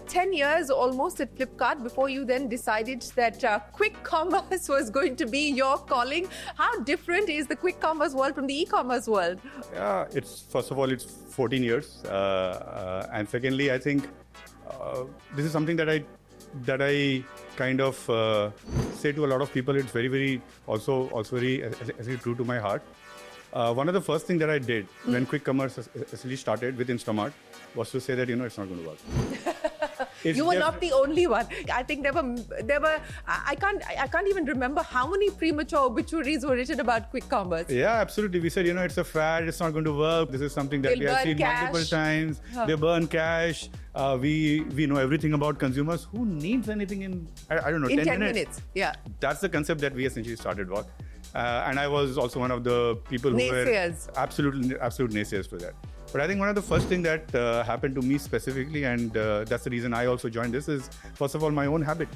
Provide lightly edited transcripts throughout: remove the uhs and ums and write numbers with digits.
10 years almost at Flipkart before you then decided that quick commerce was going to be your calling. How different is the quick commerce world from the e-commerce world? Yeah, first of all, it's 14 years. And secondly, I think this is something that I kind of say to a lot of people. It's very also very true to my heart. One of the first things that I did when quick commerce essentially started with Instamart was to say that, it's not going to work. You were not the only one. I think there were. I can't even remember how many premature obituaries were written about quick commerce. Yeah, absolutely. We said, it's a fad. It's not going to work. This is something that we have seen multiple times. They burn cash. We know everything about consumers. Who needs anything in, I don't know, 10 minutes? Yeah. That's the concept that we essentially started with. And I was also one of the people who naysayers. Were absolute naysayers to that. But I think one of the first things that happened to me specifically, and that's the reason I also joined this, is first of all my own habit.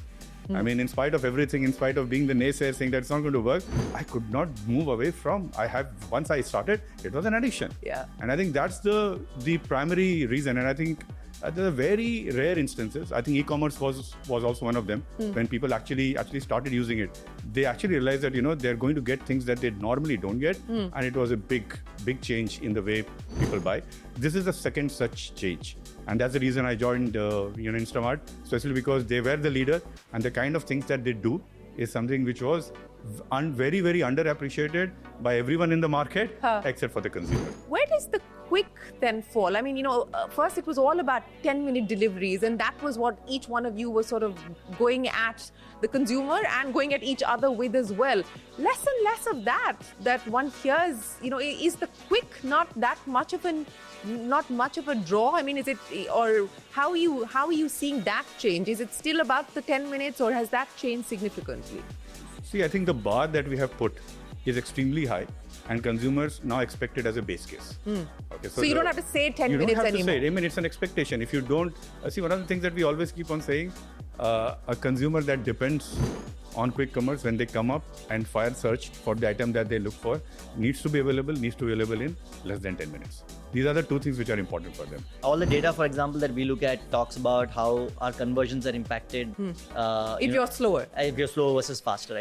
I mean, in spite of everything, in spite of being the naysayer saying that it's not going to work, I could not move away from. Once I started, it was an addiction. Yeah. And I think that's the primary reason. And I think there are very rare instances. I think e-commerce was also one of them. When people actually started using it, they actually realized that they're going to get things that they normally don't get, and it was a big change in the way people buy. This is the second such change, and that's the reason I joined Instamart, especially because they were the leader, and the kind of things that they do is something which was very underappreciated by everyone in the market except for the consumer. Where does the quick then fall? I mean, first it was all about 10-minute deliveries, and that was what each one of you was sort of going at the consumer and going at each other with as well. Less and less of that one hears. Is the quick not much of a draw? I mean, is it, or how are you seeing that change? Is it still about the 10 minutes, or has that changed significantly? See, I think the bar that we have put is extremely high, and consumers now expect it as a base case. Okay, so you don't have to say 10 minutes anymore. You don't have to say it. I mean, it's an expectation. If you don't, see, one of the things that we always keep on saying, a consumer that depends on quick commerce, when they come up and fire search for the item that they look for, needs to be available in less than 10 minutes. These are the two things which are important for them. All the data, for example, that we look at talks about how our conversions are impacted. If you're slower. If you're slower versus faster, right?